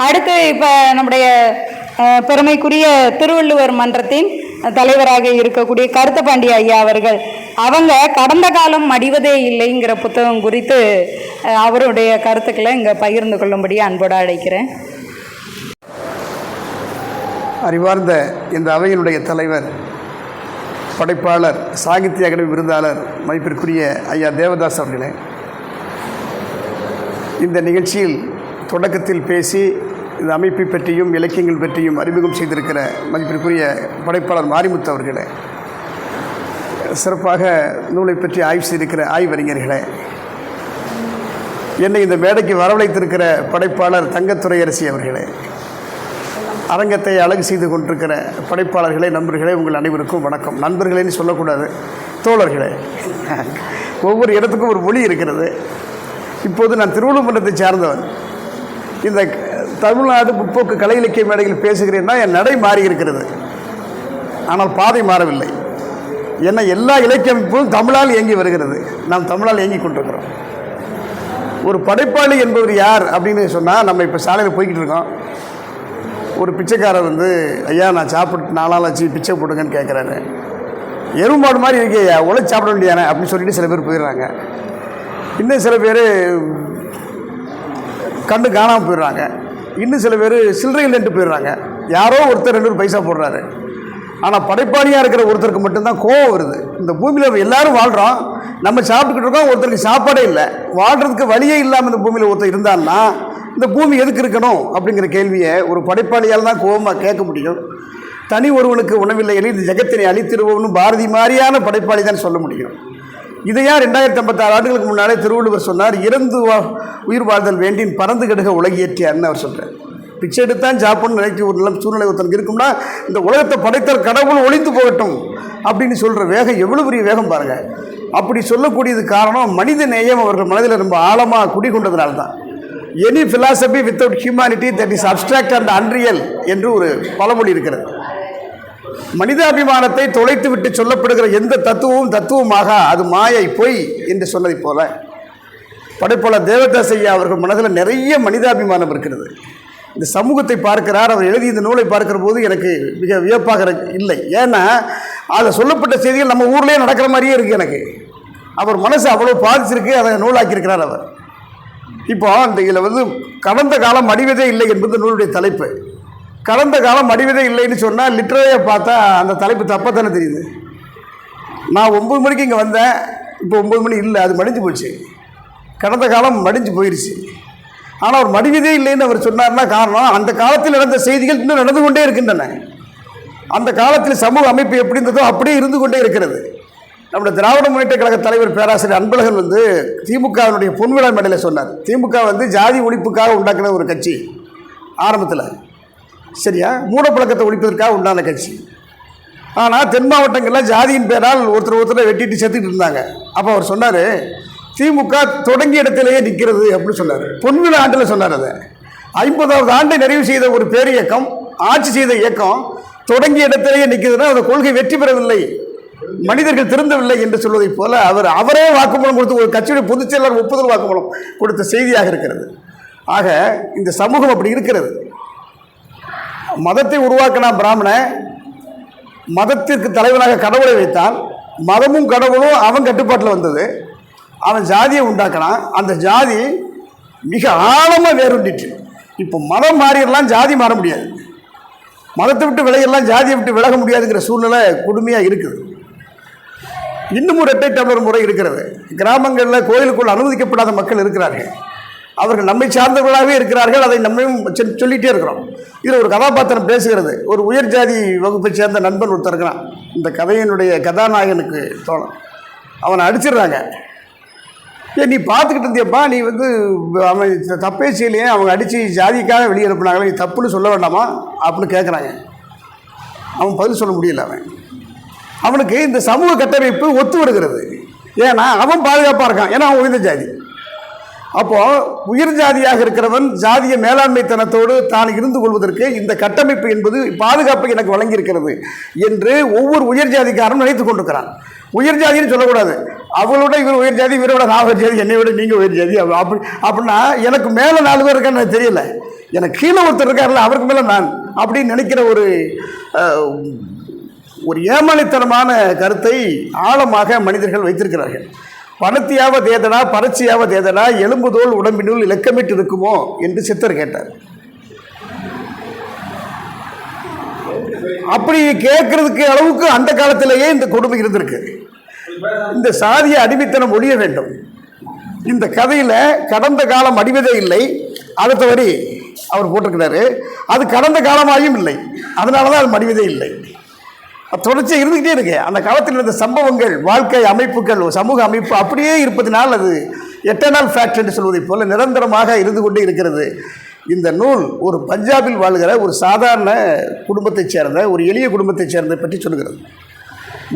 அடுத்து இப்போ நம்முடைய பெருமைக்குரிய திருவள்ளுவர் மன்றத்தின் தலைவராக இருக்கக்கூடிய கருத்தபாண்டி ஐயா அவர்கள் அவங்க கடந்த காலம் மடிவதே இல்லைங்கிற புத்தகம் குறித்து அவருடைய கருத்துக்களை இங்கே பகிர்ந்து கொள்ளும்படி அன்போடு அழைக்கிறேன். அறிவார்ந்த இந்த அவையினுடைய தலைவர், படைப்பாளர், சாகித்ய அகாடமி விருதாளர் மதிப்பிற்குரிய ஐயா தேவதாஸ் அவர்களே, இந்த நிகழ்ச்சியில் தொடக்கத்தில் பேசி இந்த அமைப்பை பற்றியும் இலக்கியங்கள் பற்றியும் அறிமுகம் செய்திருக்கிற மதிப்பிற்குரிய படைப்பாளர் மாரிமுத்து அவர்களே, சிறப்பாக நூலை பற்றி ஆய்வு செய்திருக்கிற ஆய்வறிஞர்களே, என்னை இந்த மேடைக்கு வரவழைத்திருக்கிற படைப்பாளர் தங்கத்துறை அரசி அவர்களே, அரங்கத்தை அழகு செய்து கொண்டிருக்கிற படைப்பாளர்களே, நண்பர்களே, உங்கள் அனைவருக்கும் வணக்கம். நண்பர்களேன்னு சொல்லக்கூடாது, தோழர்களே. ஒவ்வொரு இடத்துக்கும் ஒரு மொழி இருக்கிறது. இப்போது நான் திருவள்ளுவர் மன்றத்தை சார்ந்தவன். இந்த தமிழ்நாடு முற்போக்கு கலை இலக்கிய மேடையில் பேசுகிறேன்னா என் நடை மாறி இருக்கிறது, ஆனால் பாதை மாறவில்லை. ஏன்னா எல்லா இலக்கிய அமைப்பும் தமிழால் இயங்கி வருகிறது, நாம் தமிழால் இயங்கி கொண்டிருக்கிறோம். ஒரு படைப்பாளி என்பவர் யார் அப்படின்னு சொன்னால், நம்ம இப்போ சாலையில் போய்கிட்டு இருக்கோம், ஒரு பிச்சைக்காரர் வந்து ஐயா நான் சாப்பிட்டு 4 நாள் ஆச்சு பிச்சை போடுங்கன்னு கேட்குறாரு. எருமாடு மாதிரி இருக்கே, உழைச்சி சாப்பிட வேண்டியானே அப்படின்னு சொல்லிட்டு சில பேர் போயிடுறாங்க. இன்னும் சில பேர் கண்டு காணாமல் போயிடுறாங்க. இன்னும் சில பேர் சில்லறையில் நின்று போயிடுறாங்க. யாரோ ஒருத்தர் 2 பைசா போடுறாரு. ஆனால் படைப்பாளியாக இருக்கிற ஒருத்தருக்கு மட்டும்தான் கோவம் வருது. இந்த பூமியில் எல்லோரும் வாழ்கிறோம், நம்ம சாப்பிட்டுக்கிட்டு இருக்கோம், ஒருத்தருக்கு சாப்பாடே இல்லை, வாழ்கிறதுக்கு வழியே இல்லாமல் இந்த பூமியில் ஒருத்தர் இருந்தான்னா இந்த பூமி எதுக்கு இருக்கணும் அப்படிங்கிற கேள்வியை ஒரு படைப்பாளியால் தான் கோபமாக கேட்க முடியும். தனி ஒருவனுக்கு உணவில்லை எனில் இந்த ஜெகத்தினை அழித்திருவோம்னு பாரதி மாதிரியான படைப்பாளி தான் சொல்ல முடியும். இதையா 2056 ஆண்டுகளுக்கு முன்னாலே திருவள்ளுவர் சொன்னார், இறந்து உயிர் வாழ்தல் வேண்டின் பறந்து கெடுக உலகியற்றியார்னு அவர் சொல்கிறார். பிச்சை எடுத்தான் சாப்பிட்னு நினைக்க ஒரு சூழ்நிலை ஒருத்தனுக்கு இருக்கும்னா இந்த உலகத்தை படைத்த கடவுள் ஒழித்து போகட்டும் அப்படின்னு சொல்கிற வேகம் எவ்வளோ பெரிய வேகம் பாருங்கள். அப்படி சொல்லக்கூடியது காரணம் மனித நேயம் அவர்கள் மனதில் ரொம்ப ஆழமாக குடிகொண்டதுனால தான். Any philosophy without humanity that is abstract and unreal என்று ஒரு பழமொழி இருக்கிறது. மனிதாபிமானத்தை தொலைத்து விட்டு சொல்லப்படுகிற எந்த தத்துவமாக அது மாயை பொய் என்று சொன்னதை போல படைப்பாளர் தேவதாஸ் ஐயா அவர்கள் மனதில் நிறைய மனிதாபிமானம் இருக்கிறது. இந்த சமூகத்தை பார்க்கிறார். அவர் எழுதி இந்த நூலை பார்க்கிற போது எனக்கு மிக வியப்பாக இல்லை. ஏன்னா அதில் சொல்லப்பட்ட செய்திகள் நம்ம ஊர்லேயே நடக்கிற மாதிரியே இருக்குது. எனக்கு அவர் மனசு அவ்வளோ பாதிச்சிருக்கு, அதை நூலாக்கியிருக்கிறார் அவர். இப்போ அந்த இதில் வந்து கடந்த காலம் மடிவதே இல்லை என்பது நூலுடைய தலைப்பு. கடந்த காலம் மடிவதே இல்லைன்னு சொன்னால் லிட்டரலியாக பார்த்தா அந்த தலைப்பு தப்பாக தானே தெரியுது. நான் 9 மணிக்கு இங்கே வந்தேன், இப்போ 9 மணி இல்லை, அது மடிஞ்சு போச்சு. கடந்த காலம் மடிஞ்சு போயிடுச்சு. ஆனால் அவர் மடிவதே இல்லைன்னு அவர் சொன்னார்னா காரணம், அந்த காலத்தில் நடந்த செய்திகள் இன்னும் நடந்து கொண்டே இருக்கின்றன. அந்த காலத்தில் சமூக அமைப்பு எப்படி இருந்ததோ அப்படியே இருந்து கொண்டே இருக்கிறது. நம்முடைய திராவிட முன்னேற்ற கழக தலைவர் பேராசிரியர் அன்பழகன் வந்து திமுகவினுடைய பொன்விழா மேடையில் சொன்னார், திமுக வந்து ஜாதி ஒழிப்புக்காக உண்டாக்கின ஒரு கட்சி ஆரம்பத்தில், சரியா, மூடப்பழக்கத்தை ஒழிப்பதற்காக உண்டான கட்சி. ஆனால் தென் மாவட்டங்களில் ஜாதியின் பேரால் ஒருத்தர் வெட்டிட்டு செத்துக்கிட்டு இருந்தாங்க. அப்போ அவர் சொன்னார், திமுக தொடங்கிய இடத்திலேயே நிற்கிறது அப்படின்னு சொன்னார். பொன்விழா ஆண்டில் சொன்னார். அதை 50வது ஆண்டை நிறைவு செய்த ஒரு பேர் இயக்கம், ஆட்சி செய்த இயக்கம் தொடங்கிய இடத்திலேயே நிற்கிறதுனா அந்த கொள்கை வெற்றி பெறவில்லை, மனிதர்கள் திருந்தவில்லை என்று சொல்வதைப் போல அவரே வாக்குமூலம் கொடுத்து ஒரு கட்சியுடைய பொதுச் செயலாளர் ஒப்புதல் வாக்குமூலம் கொடுத்த செய்தியாக இருக்கிறது. ஆக இந்த சமூகம் அப்படி இருக்கிறது. மதத்தை உருவாக்கினா பிராமணன், மதத்திற்கு தலைவனாக கடவுளை வைத்தான், மதமும் கடவுளும் அவன் கட்டுப்பாட்டில் வந்தது. அவன் ஜாதியை உண்டாக்கினான், அந்த ஜாதி மிக ஆழமாக வேறுண்டிட்டு. இப்போ மதம் மாறிடலாம், ஜாதி மாற முடியாது. மதத்தை விட்டு விலகிடலாம், ஜாதியை விட்டு விலக முடியாதுங்கிற சூழ்நிலை கொடுமையாக இருக்குது. இன்னும் ஒரு இரட்டை டம்ளர் முறை இருக்கிறது. கிராமங்களில் கோயிலுக்குள் அனுமதிக்கப்படாத மக்கள் இருக்கிறார்கள். அவர்கள் நம்மை சார்ந்தவர்களாகவே இருக்கிறார்கள். அதை நம்மையும் சொல்லிகிட்டே இருக்கிறோம். இதில் ஒரு கதாபாத்திரம் பேசுகிறது. ஒரு உயர் ஜாதி வகுப்பை சேர்ந்த நண்பன் ஒருத்தர் இருக்கிறான். இந்த கதையினுடைய கதாநாயகனுக்கு தோணும். அவனை அடிச்சிடுறாங்க. நீ பார்த்துக்கிட்டு இருந்தியப்பா, நீ வந்து அவன் தப்பே செய்யலையே, அவங்க அடித்து ஜாதிக்காக வெளியே அனுப்புனாங்களே, நீ தப்புன்னு சொல்ல வேண்டாமா அப்படின்னு கேட்குறாங்க. அவன் பதில் சொல்ல முடியல. அவனுக்கு இந்த சமூக கட்டமைப்பு ஒத்து வருகிறது. ஏன்னா அவன் பாதுகாப்பாக இருக்கான், ஏன்னா அவன் உயர்ந்த ஜாதி. அப்போது உயர் ஜாதியாக இருக்கிறவன் ஜாதிய மேலாண்மைத்தனத்தோடு தான் இருந்து கொள்வதற்கு இந்த கட்டமைப்பு என்பது பாதுகாப்பை எனக்கு வழங்கியிருக்கிறது என்று ஒவ்வொரு உயர் ஜாதிக்காரனும் நினைத்து கொண்டிருக்கிறான். உயர் ஜாதின்னு சொல்லக்கூடாது. அவளோட இவர் உயர் ஜாதி, இவரோட நான் உயர் ஜாதி, என்னை விட நீங்கள் உயர் ஜாதி அப்படின்னா எனக்கு மேலே 4 பேர் இருக்கான்னு எனக்கு தெரியல. எனக்கு கீழே ஒருத்தர் இருக்காருல்ல அவருக்கு மேலே நான் அப்படின்னு நினைக்கிற ஒரு ஏமாளித்தனமான கருத்தை ஆழமாக மனிதர்கள் வைத்திருக்கிறார்கள். பணத்தியாவ தேதனா பறச்சியாவ தேதனா எலும்புதோல் உடம்பினுள் இலக்கமிட்டு இருக்குமோ என்று சித்தர் கேட்டார். அப்படி கேட்கறதுக்கு அளவுக்கு அந்த காலத்திலேயே இந்த கொடுமை இருந்திருக்கு. இந்த சாதிய அடிமைத்தனம் ஒழிய வேண்டும். இந்த கதையில் கடந்த காலம் அடிவதே இல்லை, அடுத்த வரி அவர் போட்டிருக்கிறாரு, அது கடந்த காலமாயும் இல்லை, அதனால தான் அது மடிவதே இல்லை. தொடர்ச்சியாக இருந்துக்கிட்டே இருக்கு. அந்த காலத்தில் இருந்த சம்பவங்கள், வாழ்க்கை அமைப்புகள், சமூக அமைப்பு அப்படியே இருப்பதனால் அது எட்டர்னல் ஃபேக்ட் என்று சொல்வதைப் போல நிரந்தரமாக இருந்து கொண்டே இருக்கிறது. இந்த நூல் ஒரு பஞ்சாபில் வாழ்கிற ஒரு சாதாரண குடும்பத்தைச் சேர்ந்த, ஒரு எளிய குடும்பத்தைச் சேர்ந்த பற்றி சொல்லுகிறது.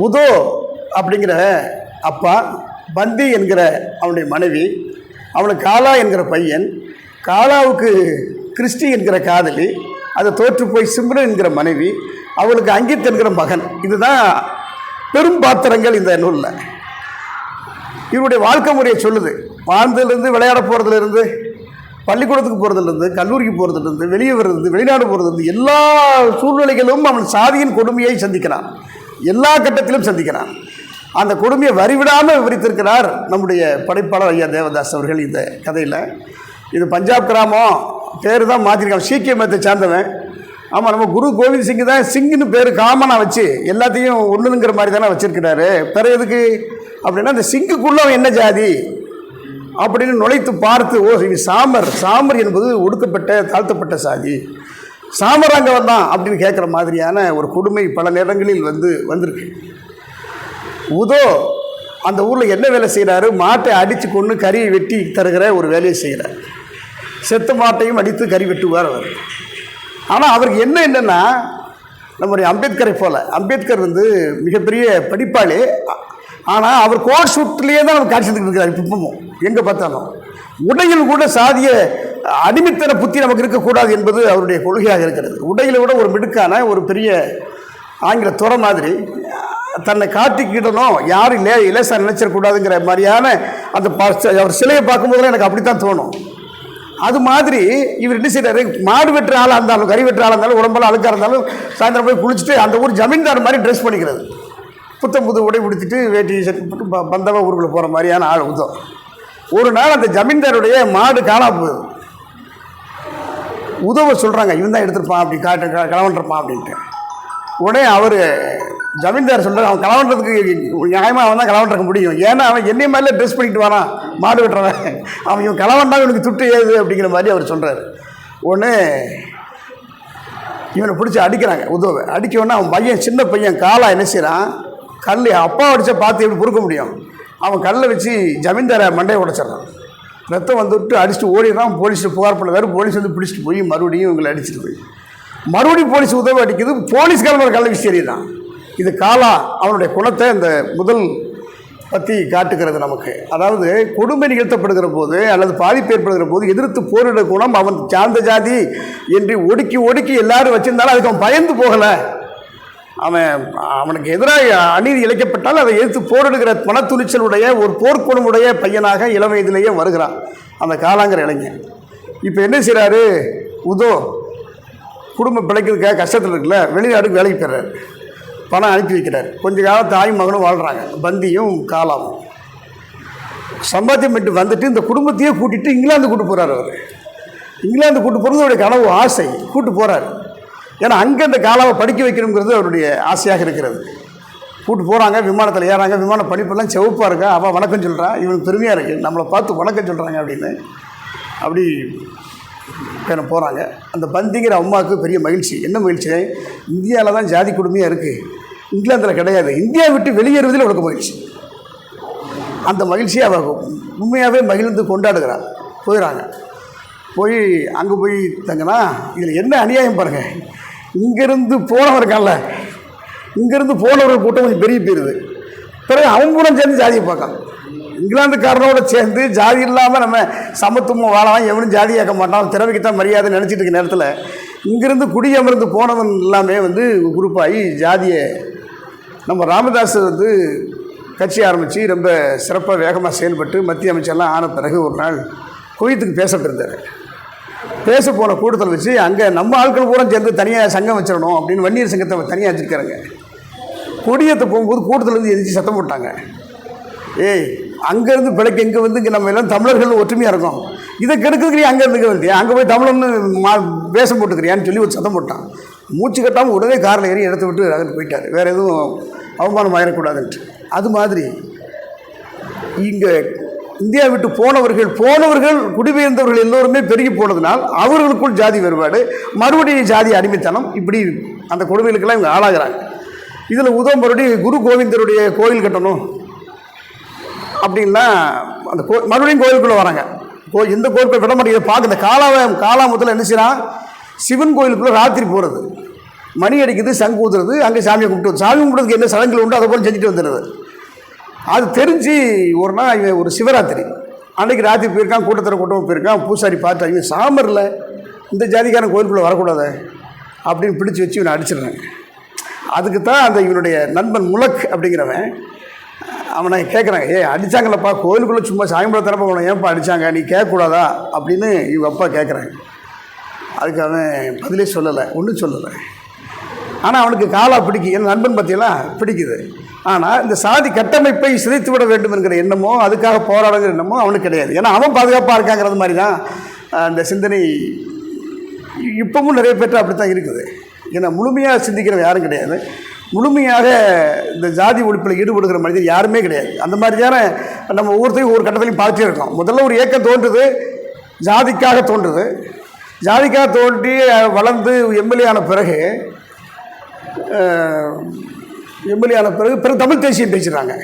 உதோ அப்படிங்கிற அப்பா, பந்தி என்கிற அவனுடைய மனைவி, அவனுக்கு காலா என்கிற பையன், காலாவுக்கு கிறிஸ்டி என்கிற காதலி, அதை தோற்று போய் சிம்ரன் என்கிற மனைவி, அவளுக்கு அங்கித் என்கிற மகன். இதுதான் பெரும் பாத்திரங்கள் இந்த நூலில். இவருடைய வாழ்க்கை முறையை சொல்லுது. வாழ்ந்ததுலேருந்து, விளையாட போகிறதுலேருந்து, பள்ளிக்கூடத்துக்கு போகிறதுலேருந்து, கல்லூரிக்கு போகிறதுலேருந்து, வெளியே வர்றது, வெளிநாடு போகிறதுலேருந்து எல்லா சூழ்நிலைகளும் அவன் சாதியின் கொடுமையை சந்திக்கிறான். எல்லா கட்டத்திலும் சந்திக்கிறான். அந்த கொடுமையை வரிவிடாமல் விவரித்திருக்கிறார் நம்முடைய படைப்பாளர் ஐயா தேவதாஸ் அவர்கள் இந்த கதையில். இது பஞ்சாப் கிராமம், பேர் தான் மாற்றிருக்கான், சீக்கிய மதத்தை சார்ந்தவன். ஆமாம், நம்ம குரு கோவிந்த் சிங் தான் சிங்குன்னு பேர் காமனாக வச்சு எல்லாத்தையும் ஒன்றுங்கிற மாதிரி தானே வச்சுருக்கிறாரு. பிற எதுக்கு அப்படின்னா, அந்த சிங்குக்குள்ளே அவன் என்ன ஜாதி அப்படின்னு நுழைத்து பார்த்து, ஓ இது சாமர் என்பது ஒடுக்கப்பட்ட தாழ்த்தப்பட்ட சாதி, சாமர் அங்கே வந்தான் அப்படின்னு கேட்குற மாதிரியான ஒரு கொடுமை பல நேரங்களில் வந்திருக்கு. உதோ அந்த ஊரில் என்ன வேலை செய்கிறாரு? மாட்டை அடித்து கொண்டு கறியை வெட்டி தருகிற ஒரு வேலையை செய்கிறார். செத்த மாட்டையும் அடித்து கறி வெட்டுவார் அவர். ஆனால் அவருக்கு என்னென்னா, நம்முடைய அம்பேத்கரை போல், அம்பேத்கர் மிகப்பெரிய படிப்பாளி, ஆனால் அவர் கோட் ஷூட்லேயே தான் நம்ம காட்சி இருக்கிறார். இப்பவும் எங்கே பார்த்தாலும் உடையில் கூட சாதிய அடிமைத்தன புத்தி நமக்கு இருக்கக்கூடாது என்பது அவருடைய கொள்கையாக இருக்கிறது. உடையில் கூட ஒரு மிடுக்கான ஒரு பெரிய ஆங்கில துறை மாதிரி தன்னை காட்டிக்கிடணும், யாரும் இலேசாக நினைச்சிடக்கூடாதுங்கிற மாதிரியான அந்த அவர் சிலையை பார்க்கும்போது எனக்கு அப்படித்தான் தோணும். அது மாதிரி இவர் என்ன செய்கிறாரு? மாடு வெட்டுற ஆளாக இருந்தாலும், கறி வெட்டுற ஆளாக இருந்தாலும், உடம்பெல்லாம் அழுக்காக இருந்தாலும் சாயந்தரம் போய் குளிச்சுட்டு அந்த ஊர் ஜமீன்தார் மாதிரி ட்ரெஸ் பண்ணிக்கிறது. புத்தம் புது உடை பிடிச்சிட்டு வேட்டி ஷர்ட் போட்டு பந்தவ ஊருக்குள்ளே போகிற மாதிரியான ஆள் உதவும். ஒரு நாள் அந்த ஜமீன்தாருடைய மாடு காணா போகுது. உதவ சொல்கிறாங்க, இவன் தான் எடுத்துருப்பான், அப்படி களவண்டிருப்பான் அப்படின்ட்டு. உடனே அவர் ஜமீன்தார் சொல்கிறார், அவன் களவன்றதுக்கு நியாயமாக அவன் தான் களவண்டிருக்க முடியும், ஏன்னா அவன் என்னை மாதிரில ட்ரெஸ் பண்ணிட்டு வரான் மாடு வெட்டுறவன், அவன் இவன் களவண்டாக இவனுக்கு துட்டு ஏது அப்படிங்கிற மாதிரி அவர் சொல்கிறார். உடனே இவனை பிடிச்சி அடிக்கிறாங்க. உதவை அடிக்கவுடனே அவன் பையன், சின்ன பையன் காலா என்ன செய்கிறான்? கல் அப்பா அடித்தா பார்த்து எப்படி பொறுக்க முடியும்? அவன் கல்லை வச்சு ஜமீன்தாரை மண்டையை உடைச்சிட்றான். ரத்தம் வந்துவிட்டு அடிச்சுட்டு ஓடிடுறான். போலீஸ்ட்டு புகார் பண்ணுறாரு. போலீஸ் பிடிச்சிட்டு போய் மறுபடியும் இவங்களை அடிச்சுட்டு போய் மறுபடியும் போலீஸ் உதவி அடிக்குது. போலீஸ்காரன் ஒரு கல்லை வச்சு தெரியுதான். இது காலா அவனுடைய குணத்தை இந்த முதல் பற்றி காட்டுகிறது நமக்கு. அதாவது கொடுமை நிகழ்த்தப்படுகிற போது அல்லது பாதிப்பு ஏற்படுகிற போது எதிர்த்து போரிட குணம் அவன் சார்ந்த ஜாதி என்று ஒடுக்கி எல்லாரும் வச்சுருந்தாலும் அதுக்கு அவன் பயந்து போகலை. அவனுக்கு எதிராக அநீதி இழைக்கப்பட்டால் அதை எதிர்த்து போரிடுகிற பணத்துணிச்சலுடைய ஒரு போர்க்குணமுடைய பையனாக இளம் வயதிலேயே வருகிறான் அந்த காலாங்கிற இளைஞன். இப்போ என்ன செய்கிறாரு? உதோ குடும்பம் பிழைக்கிறதுக்காக கஷ்டத்தில் இருக்குல்ல, வெளிநாட்டுக்கு வேலைக்கு போயிடுறாரு. பணம் அனுப்பி வைக்கிறார். கொஞ்ச காலம் தாயும் மகனும் வாழ்கிறாங்க, பந்தியும் காலாவும். சம்பாத்தியம் பண்ணிட்டு வந்துட்டு இந்த குடும்பத்தையே கூட்டிகிட்டு இங்கிலாந்து கூட்டு போகிறார். அவர் இங்கிலாந்து கூட்டு போகிறது அவருடைய கனவு, ஆசை. கூட்டு போகிறார். ஏன்னா அங்கே இந்த காலாவை படிக்க வைக்கணுங்கிறது அவருடைய ஆசையாக இருக்கிறது. கூட்டு போகிறாங்க, விமானத்தில் ஏறாங்க. விமான படிப்பெல்லாம் செவப்பாக இருக்கா. அவள் வணக்கம் சொல்கிறான். இவனுக்கு பெருமையாக இருக்குது, நம்மளை பார்த்து வணக்கம் சொல்கிறாங்க அப்படின்னு. அப்படி போகிறாங்க. அந்த பந்திங்கிற அம்மாவுக்கு பெரிய மகிழ்ச்சி. என்ன மகிழ்ச்சி? இந்தியாவில் தான் ஜாதி கொடுமையாக இருக்குது, இங்கிலாந்தில் கிடையாது. இந்தியா விட்டு வெளியேறுவதில் அவளுக்கு மகிழ்ச்சி. அந்த மகிழ்ச்சியை அவள் உண்மையாகவே மகிழ்ந்து கொண்டாடுகிறாள். போயிடறாங்க. போய் அங்கே போய் தங்கினா இதில் என்ன அநியாயம் பாருங்கள். இங்கேருந்து போனவர் இருக்கான்ல, இங்கேருந்து போனவர் கூட்டம் கொஞ்சம் பெரிய போயிருது. பிறகு அவங்க கூட சேர்ந்து ஜாதியை பார்க்கலாம். இங்கிலாந்துக்காரனோட சேர்ந்து ஜாதி இல்லாமல் நம்ம சமத்துவம் வாழலாம், எவனும் ஜாதி கேட்க மாட்டான், திறமைக்குத்தான் மரியாதை நினச்சிட்டு இருக்க நேரத்தில் இங்கேருந்து குடியமர்ந்து போனவன் எல்லாமே குரூப்பாகி ஜாதியை நம்ம ராமதாஸ் கட்சி ஆரம்பித்து ரொம்ப சிறப்பாக வேகமாக செயல்பட்டு மத்திய அமைச்சர்லாம் ஆன பிறகு ஒரு நாள் குவைத்துக்கு பேசிட்டு இருந்தார். பேச போன கூட்டத்தில் வச்சு அங்கே நம்ம ஆட்கள் பூரா சேர்ந்து தனியாக சங்கம் வச்சிடணும் அப்படின்னு வன்னியர் சங்கத்தை தனியாக வச்சுருக்காங்க. கொடியேற்ற போகும்போது கூட்டத்திலேருந்து எதிர்த்து சத்தம் போட்டாங்க. ஏய், அங்கேருந்து பிழைக்க இங்கே வந்து இங்கே நம்ம எல்லாம் தமிழர்கள் ஒற்றுமையாக இருக்கோம், இதை கெடுக்கிறீ அங்கே இருந்துக்க வேண்டிய அங்கே போய் தமிழன்னு வேஷம் போட்டுக்கிறியான்னு சொல்லி ஒரு சத்தம் போட்டான். மூச்சு கட்டாமல் உடனே காரில் ஏறி இடத்த விட்டு அதில் போயிட்டார், வேறு எதுவும் அவமானம் ஆயிடக்கூடாதுன்ட்டு. அது மாதிரி இங்கே இந்தியா விட்டு போனவர்கள் குடிபெயர்ந்தவர்கள் எல்லோருமே பெருகி போனதுனால் அவர்களுக்குள் ஜாதி வேறுபாடு, மறுபடியும் ஜாதி அடிமைத்தனம், இப்படி அந்த கொடுமைகளுக்கெல்லாம் இவங்க ஆளாகிறாங்க. இதில் மறுபடியும் குரு கோவிந்தருடைய கோயில் கட்டணும் அப்படின்னா அந்த மறுபடியும் கோயிலுக்குள்ளே வராங்க. எந்த கோயிலுக்குள்ள விட மாட்டேங்குது பார்க்க. இந்த காலாமத்தில் என்ன செய்யறான், சிவன் கோயிலுக்குள்ளே ராத்திரி போகிறது, மணி அடிக்குது, சங்கு ஊதுறது, அங்கே சாமியை கும்பிட்டு சாமி கும்பிட்றதுக்கு என்ன சடங்குகள் உண்டு அதை போல் செஞ்சுட்டு வந்துடுறது. அது தெரிஞ்சு ஒரு நாள் இவன் ஒரு சிவராத்திரி அன்றைக்கி ராத்திரி போயிருக்கான், கூட்டத்தில் போயிருக்கான். பூசாரி பார்த்து இவன் சாமரில் இந்த ஜாதிக்காரன் கோயிலுக்குள்ளே வரக்கூடாது அப்படின்னு பிடிச்சி வச்சு இவனை அடிச்சிடுறாங்க. அதுக்கு தான் அந்த இவனுடைய நண்பன் முலக் அப்படிங்கிறவன் அவனை கேட்குறாங்க, அடித்தாங்களப்பா கோயிலுக்குள்ளே சும்மா சாயம்பளம் தரப்ப அவனை ஏன்ப்பா அடித்தாங்க, நீ கேட்கக்கூடாதா அப்படின்னு இவங்க அப்பா கேட்குறாங்க. அதுக்கு அவன் பதிலே சொல்லலை, ஒன்றும் சொல்லலை. ஆனால் அவனுக்கு காலா பிடிக்கும், என் நண்பன் பற்றியெல்லாம் பிடிக்குது. ஆனால் இந்த சாதி கட்டமைப்பை சிதைத்து விட வேண்டும் என்கிற எண்ணமோ அதுக்காக போராடுங்கிற எண்ணமோ அவனுக்கு கிடையாது. ஏன்னா அவன் பாதுகாப்பாக இருக்காங்கிறது மாதிரி தான் அந்த சிந்தனை இப்பவும் நிறைய பேர்ட்ட அப்படி தான் இருக்குது. ஏன்னா முழுமையாக சிந்திக்கிறவன் யாரும் கிடையாது, முழுமையாக இந்த ஜாதி ஒழிப்பில் ஈடுபடுகிற மனிதர் யாருமே கிடையாது. அந்த மாதிரி தானே நம்ம ஒவ்வொருத்தையும் ஒவ்வொரு கட்டத்திலையும் பார்த்துட்டே இருக்கோம். முதல்ல ஒரு இயக்கம் தோன்றுது, ஜாதிக்காக தோன்றுது, ஜாதிக்காக தோன்றி வளர்ந்து எம்எல்ஏ ஆன பிறகு தமிழ் தேசியம் பேசுகிறாங்க.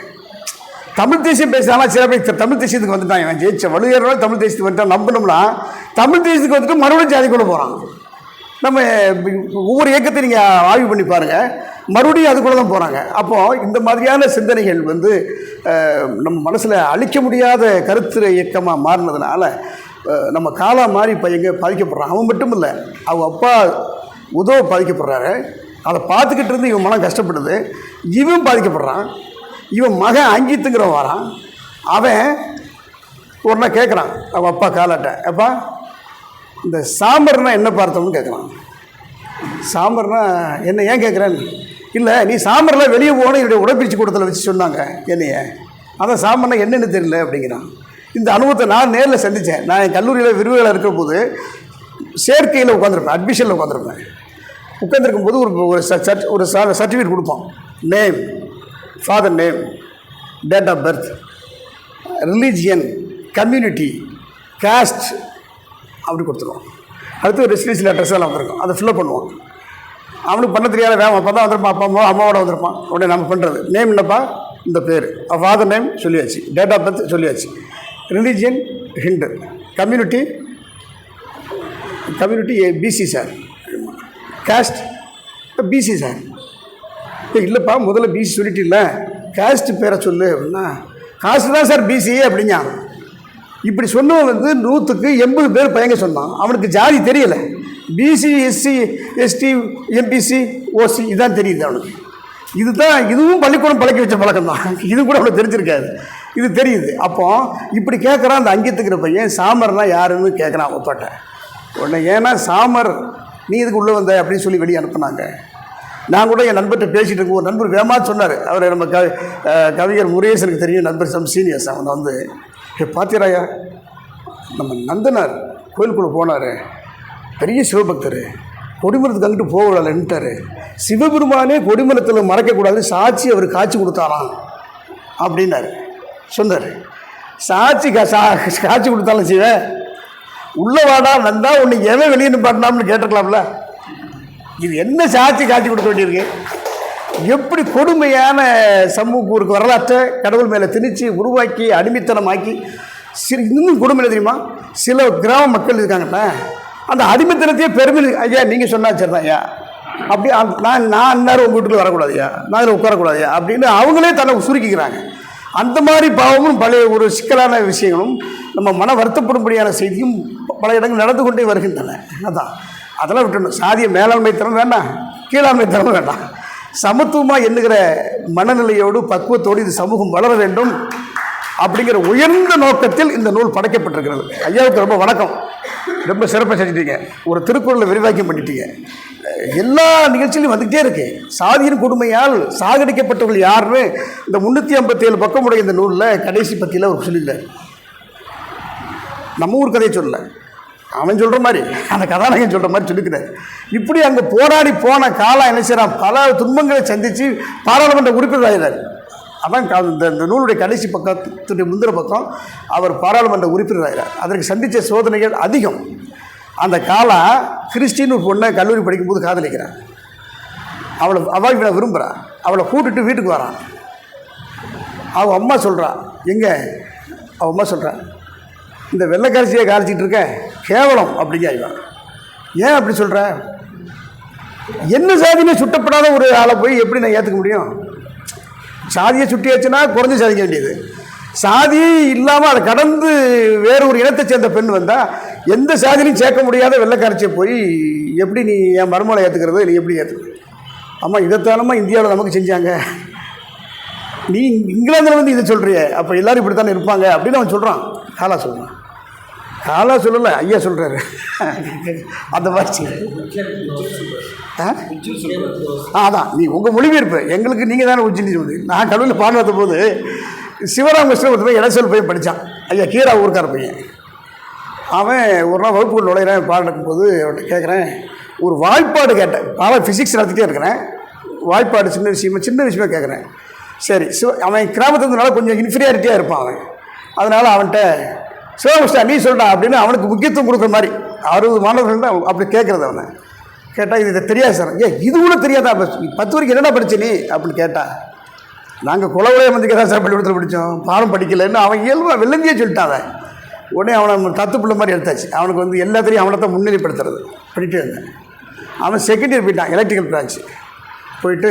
தமிழ் தேசியம் பேசுகிறாங்களா, சில பேர் தமிழ் தேசியத்துக்கு வந்துட்டாங்க, ஜெயிச்ச வலுவேறோட தமிழ் தேசியத்துக்கு வந்துட்டா நம்பினோம்னா தமிழ் தேசியத்துக்கு வந்துட்டு மறுபடியும் ஜாதிக்குள்ளே போகிறாங்க. நம்ம ஒவ்வொரு இயக்கத்தை நீங்கள் ஆய்வு பண்ணி பாருங்கள், மறுபடியும் அதுக்குள்ளே தான் போகிறாங்க. அப்போது இந்த மாதிரியான சிந்தனைகள் நம்ம மனசில் அழிக்க முடியாத கருத்து இயக்கமாக மாறினதுனால நம்ம காலா மாதிரி இப்போ எங்கே பாதிக்கப்படுறான். அவன் மட்டும் இல்லை, அவங்க அப்பா உதவ பாதிக்கப்படுறாரு, அதை பார்த்துக்கிட்டு இருந்து இவன் மனம் கஷ்டப்படுது, இவன் பாதிக்கப்படுறான். இவன் மகன் அங்கீத்துங்கிறவன் வரான், அவன் ஒரு நாள் கேட்குறான் அவன் அப்பா காலாட்ட, அப்பா இந்த சாம்பர்னா என்ன பார்த்தோம்னு கேட்குறான். சாம்பர்னா என்ன ஏன் கேட்குறேன்னு, இல்லை நீ சாம்பரில் வெளியே போகணும் என்னுடைய உடற்பயிற்சி கூட்டத்தில் வச்சு சொன்னாங்க என்னைய, அதான் சாம்பர்னா என்னென்னு தெரியல அப்படிங்கிறான். இந்த அனுபவத்தை நான் நேரில் சந்தித்தேன். நான் என் கல்லூரியில் விரிவுகளை இருக்கிற போது சேர்க்கையில் உட்காந்துருப்பேன், அட்மிஷனில் உட்காந்துருப்பேன். உட்காந்துருக்கும் போது ஒரு சர்டிஃபிகேட் கொடுப்போம், name, father name, date of birth, religion, community, caste அப்படி கொடுத்துருவோம். அடுத்து ரெசிடென்ஷியல் அட்ரஸ் எல்லாம் வந்திருக்கும், அதை ஃபில்அப் பண்ணுவோம். அவனுக்கு பண்ண தெரியாத வேகம் அப்போ தான் வந்திருப்பான், அப்பா அம்மாவோட வந்திருப்பான். உடனே நம்ம பண்ணுறது நேம் என்னப்பா, இந்த பேர், ஃபாதர் நேம் சொல்லியாச்சு, டேட் ஆஃப் பர்த் சொல்லியாச்சு, religion Hindu, community BC sir, caste BC sir. இல்லைப்பா முதல்ல பிசி சொல்லிட்டு இல்லை காஸ்ட் பேரை சொல்லு அப்படின்னா, காஸ்ட் தான் சார் பிசி அப்படிங்க. இப்படி சொன்னவன் 100க்கு 80 பேர் பையங்க சொன்னான். அவனுக்கு ஜாதி தெரியலை, BC SC ST MBC OC இதான் தெரியுது அவனுக்கு. இதுவும் பள்ளிக்கூடம் பழக்கி வச்ச பழக்கம் தான், இது கூட அவனுக்கு தெரிஞ்சிருக்காது, இது தெரியுது. அப்போ இப்படி கேட்குறான் அந்த அங்கீத்துக்கிற பையன், சாமர்னா யாருன்னு கேட்குறான் அப்பாட்ட. உடனே ஏன்னா சாமர் நீ இதுக்கு உள்ளே வந்த அப்படின்னு சொல்லி வெளியே அனுப்புனாங்க. நான் கூட என் நண்பர்கிட்ட பேசிகிட்டு இருக்கோம், ஒரு நண்பர் வேகமாக சொன்னார், அவர் நம்ம கவிஞர் முருகேசனுக்கு தெரியும், நண்பர் சம் சீனியர்ஸ். அவன் பார்த்தீராயா நம்ம நந்தனார் கோயிலுக்குள்ளே போனார், பெரிய சிவபக்தர், கொடிமரத்துக்கு அங்கிட்டு போகலான்ட்டார், சிவபெருமானே கொடிமரத்தில் மறைக்கக்கூடாது சாட்சி அவர் காட்சி கொடுத்தாராம் அப்படின்னாரு சொன்னார். சாட்சி காட்சி கொடுத்தாலும் சிவன் உள்ள வாடா நந்தா உன்னை எவன் வெளியே நிப்பாட்டினாம்னு கேட்டிருக்கலாம்ல. இது என்ன சாட்சி காட்சி கொடுக்க வேண்டியிருக்கு? எப்படி கொடுமையான சமூகூருக்கு வரலாற்றை கடவுள் மேலே திணிச்சு உருவாக்கி அடிமைத்தனமாக்கி இன்னும் கொடுமை தெரியுமா? சில கிராம மக்கள் இருக்காங்கல்ல, அந்த அடிமைத்தனத்தையே பெருமை, ஐயா நீங்கள் சொன்னா சரிதான் ஐயா, அப்படி நான் அந்நேரம் உங்கள் வீட்டுக்கு வரக்கூடாதுயா, நான் இதில் உட்காரக்கூடாதுயா அப்படின்னு அவங்களே தன்னை சுருக்கிக்கிறாங்க. அந்த மாதிரி பாவமும் பழைய ஒரு சிக்கலான விஷயங்களும் நம்ம மன வருத்தப்படும்படியான செய்தியும் பல இடங்கள் நடந்து கொண்டே வருகின்றன. அதெல்லாம் விட்டுணும். சாதிய மேலாண்மை தரம் வேண்டாம், கீழாண்மை தரம் வேண்டாம், சமத்துவமாக எண்ணுகிற மனநிலையோடு பக்குவத்தோடு இது சமூகம் வளர வேண்டும் அப்படிங்கிற உயர்ந்த நோக்கத்தில் இந்த நூல் படைக்கப்பட்டிருக்கிறது. ஐயாவுக்கு ரொம்ப வணக்கம். ரொம்ப சிறப்பாக செஞ்சிட்டீங்க. ஒரு திருக்குறளை விரிவாக்கம் பண்ணிட்டீங்க. எல்லா நிகழ்ச்சியிலும் வந்துகிட்டே இருக்கு. சாதியின் கொடுமையால் சாகடிக்கப்பட்டவர்கள் யாருன்னு இந்த 357 பக்கமுடைய இந்த நூலில் கடைசி பத்தியில் அவர் சொல்லியிருந்தார். நம்ம ஊர் கதையை சொல்லலை, அவன் சொல்கிற மாதிரி அந்த கதாநாயகன் சொல்கிற மாதிரி சொல்லிக்கிறார். இப்படி அங்கே போராடி போன காலம் என்ன செய்கிறான், பல துன்பங்களை சந்தித்து பாராளுமன்ற உறுப்பினர் ஆகிறார். அதான் இந்த நூலுடைய கடைசி பக்கத்துடைய முந்திர பக்கம் அவர் பாராளுமன்ற உறுப்பினர் ஆகிறார். அதற்கு சந்தித்த சோதனைகள் அதிகம். அந்த காலம் கிறிஸ்டின் ஒரு பொண்ணை கல்லூரி படிக்கும்போது காதலிக்கிறான். அவள் இவனை விரும்புகிறான். அவளை கூட்டிட்டு வீட்டுக்கு வரான். அவள் அம்மா சொல்கிறான், எங்கே அவள் அம்மா சொல்கிறான், இந்த வெள்ளைக்கரிசியை காலிச்சிட்டு இருக்க கேவலம் அப்படிங்க. இவன் ஏன் அப்படி சொல்கிற, என்ன சாதியுமே சுட்டப்படாத ஒரு ஆளை போய் எப்படி நான் ஏற்றுக்க முடியும்? சாதியை சுட்டியாச்சுன்னா குறைஞ்ச சாதிக்க வேண்டியது. சாதி இல்லாமல் அதை கடந்து வேறு ஒரு இனத்தை சேர்ந்த பெண் வந்தால் எந்த சாதியிலையும் சேர்க்க முடியாத வெள்ளைக்காரச்சியை போய் எப்படி நீ என் மருமகளை ஏற்றுக்கிறது, நீ எப்படி ஏற்றுக்க? ஆமாம், இதைத்தானம்மா இந்தியாவில் நமக்கு செஞ்சாங்க, நீ இங்கிலாந்தில் வந்து இதை சொல்கிறிய, அப்போ எல்லோரும் இப்படி தானே இருப்பாங்க அப்படின்னு அவன் சொல்கிறான். காலா சொல்கிறான். காலா சொல்லலை, ஐயா சொல்கிறாரு. அந்த மாதிரி அதான் நீ உங்கள் மொழிபெயர்ப்பு எங்களுக்கு நீங்கள் தானே உச்சின்னு சொல்லுது. நான் கடவுளில் பாடுறத போது சிவராமகிருஷ்ணன் ஒருத்தர் இடைச்சொல் போய் படித்தான். ஐயா கீரா ஊருக்கார பையன். அவன் ஒரு நாள் வகுப்புகள் நுழையிறேன், பாடம் போது அவன்கிட்ட கேட்குறேன், ஒரு வாய்ப்பாடு கேட்டேன். நான் ஃபிசிக்ஸ் நடத்திட்டே இருக்கிறேன், வாய்ப்பாடு சின்ன விஷயமா கேட்குறேன். சரி, அவன் கிராமத்தில் இருந்தனால கொஞ்சம் இன்ஃபீரியாரிட்டியாக இருப்பான் அவன். அதனால் அவன்கிட்ட சிவகிருஷ்ணா நீ சொல்கிறா அப்படின்னு அவனுக்கு முக்கியத்துவம் கொடுக்குற மாதிரி 60 மாணவர்கள் தான் அப்படி கேட்குறது. அவனை கேட்டால் இது தெரியாது சார். இது கூட தெரியாதா, 10 வரைக்கும் என்னடா படிச்சு நீ அப்படின்னு கேட்டான். நாங்கள் குலவுடைய மந்திரிக்க தான் சார் பள்ளிக்கூடத்தில் படித்தோம், பாடம் படிக்கலைன்னு அவன் இயல்பாக வெள்ளந்தியே சொல்லிட்டான். அவன் உடனே அவனை தத்து பிள்ளை மாதிரி எடுத்தாச்சு. அவனுக்கு வந்து எல்லாத்தையும் அவனை தான் முன்னிலைப்படுத்துறது பண்ணிகிட்டே இருந்தேன். அவன் செகண்ட் இயர் போயிட்டான், எலக்ட்ரிக்கல் பிரான்ச்சு போயிட்டு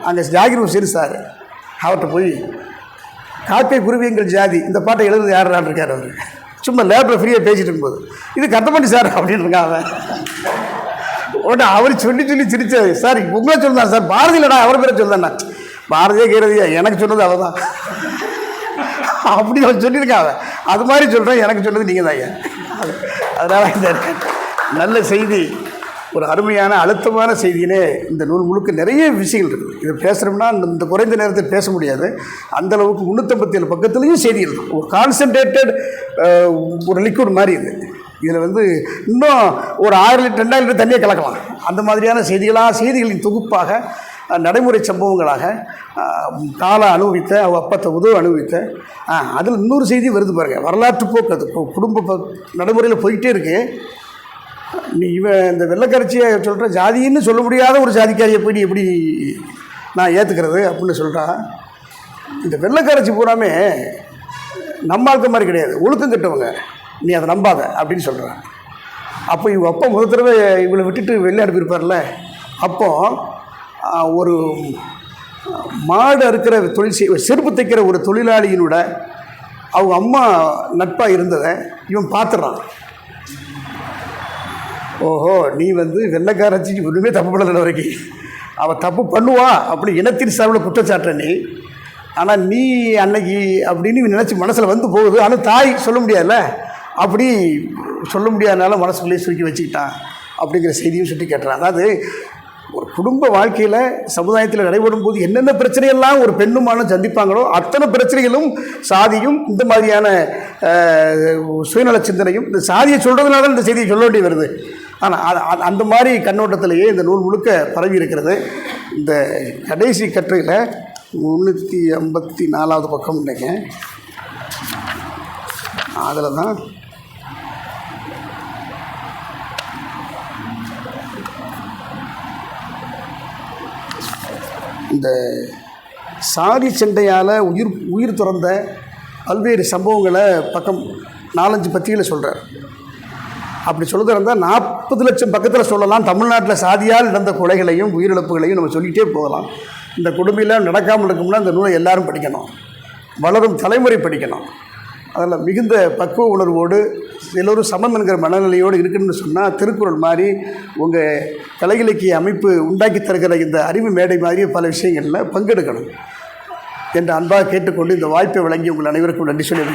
அங்கே ஜாகிர் ஹுசேன் சார் அவர்கிட்ட போய் காக்கை குருவியங்கள் ஜாதி இந்த பாட்டை எழுதுறது யாரான்னு இருக்கார். அவர் சும்மா லேபில் ஃப்ரீயாக பேசிகிட்டு இருக்கும்போது இது கத்தப்பட்டி சார் அப்படின்னு இருக்கான் அவன். உடனே அவர் சொல்லி சிரிச்சார். சார் உங்களே சொல்லுதான் சார், பாரதி இல்லைடா அவர் பேரை சொல்லுதாண்ணா. பாரதியே கேட்குறதியா, எனக்கு சொன்னது அவள் தான் அப்படி அவன் சொல்லியிருக்கான். அவன் அது மாதிரி சொல்கிறேன், எனக்கு சொன்னது நீங்கள் தான் ஐயா. அதனால் இந்த நல்ல செய்தி, ஒரு அருமையான அழுத்தமான செய்தியிலே இந்த நூல் முழுக்க நிறைய விஷயங்கள் இருக்குது. இதை பேசுகிறோம்னா இந்த குறைந்த நேரத்தில் பேச முடியாது. அந்தளவுக்கு 357 பக்கத்துலேயும் செய்தி இருக்குது. ஒரு கான்சன்ட்ரேட்டட் ஒரு லிக்விட் மாதிரி இது. இதில் வந்து இன்னும் ஒரு 1000 லிட்டர் 2000 லிட்டர் தண்ணியை கலக்கலாம். அந்த மாதிரியான செய்திகளின் தொகுப்பாக, நடைமுறை சம்பவங்களாக, கால அனுபவித்த அப்பத்தை உதவு அனுபவித்த அதில் இன்னொரு செய்தி வருது பாருங்கள். வரலாற்று போக்கு, அது குடும்ப நடைமுறையில் போய்கிட்டே இருக்குது. நீ இந்த வெள்ளைக்கரிச்சியை சொல்கிற ஜாதின்னு சொல்ல முடியாத ஒரு ஜாதிக்காரியை போய் நீ எப்படி நான் ஏற்றுக்கிறது அப்படின்னு சொல்கிறா. இந்த வெள்ளைக்கரிச்சி பூராமே நம்ம ஆட்கள் மாதிரி கிடையாது, ஒழுக்கம் கட்டவங்க, நீ அதை நம்பாத அப்படின்னு சொல்கிறான். அப்போ இவங்க அப்பா முதல் தடவை இவளை விட்டுட்டு வெளியே அனுப்பியிருப்பார்ல, அப்போது ஒரு மாடு அறுக்கிற தொழில் செருப்பு தைக்கிற ஒரு தொழிலாளியினோட அவங்க அம்மா நட்பாக இருந்ததை இவன் பார்த்துட்றான். ஓஹோ, நீ வந்து வெள்ளைக்காரச்சிக்கு ஒன்றுமே தப்பு பண்ணலை வரைக்கும், அவள் தப்பு பண்ணுவா அப்படி இனத்தின் சார்பில் குற்றச்சாட்டுற நீ. ஆனால் நீ அன்னைக்கு அப்படின்னு நினச்சி மனசில் வந்து போகுது. ஆனால் தாய் சொல்ல முடியாதுல்ல, அப்படி சொல்ல முடியாதனால மனசுக்குள்ளேயே சுருக்கி வச்சுக்கிட்டான் அப்படிங்கிற செய்தியும் சுட்டி கேட்டுறான். அதாவது ஒரு குடும்ப வாழ்க்கையில் சமுதாயத்தில் நடைபெறும் போது என்னென்ன பிரச்சனையெல்லாம் ஒரு பெண்ணுமானும் சந்திப்பாங்களோ அத்தனை பிரச்சனைகளும் சாதியும் இந்த மாதிரியான சுயநல சிந்தனையும் இந்த சாதியை சொல்கிறதுனால தான் இந்த செய்தியை சொல்ல வேண்டி வருது. ஆனால் அந்த மாதிரி கண்ணோட்டத்திலேயே இந்த நூல் முழுக்க பரவி இருக்கிறது. இந்த கடைசி கட்டுரையில் 354வது பக்கம் நினைக்கிறேன், அதில் தான் இந்த சாதி சண்டையால் உயிர் துறந்த பல்வேறு சம்பவங்களை பக்கம் 4-5 பத்திகளை சொல்கிறார். அப்படி சொல்லுறதா இருந்தால் 40 லட்சம் பக்கத்தில் சொல்லலாம். தமிழ்நாட்டில் சாதியால் நடந்த கொலைகளையும் உயிரிழப்புகளையும் நம்ம சொல்லிகிட்டே போகலாம். இந்த கொடுமையில் நடக்காமல் இருக்கும்னா இந்த நூலை எல்லாரும் படிக்கணும், வளரும் தலைமுறை படிக்கணும். அதில் மிகுந்த பக்குவ உணர்வோடு எல்லோரும் சமம் என்கிற மனநிலையோடு இருக்குன்னு சொன்னால் திருக்குறள் மாதிரி உங்கள் கலை இலக்கிய அமைப்பு உண்டாக்கி தருகிற இந்த அறிவு மேடை மாதிரி பல விஷயங்களில் பங்கெடுக்கணும் என்று அன்பாக கேட்டுக்கொண்டு இந்த வாய்ப்பை வழங்கி உங்கள் அனைவருக்கும் நன்றி சொல்லி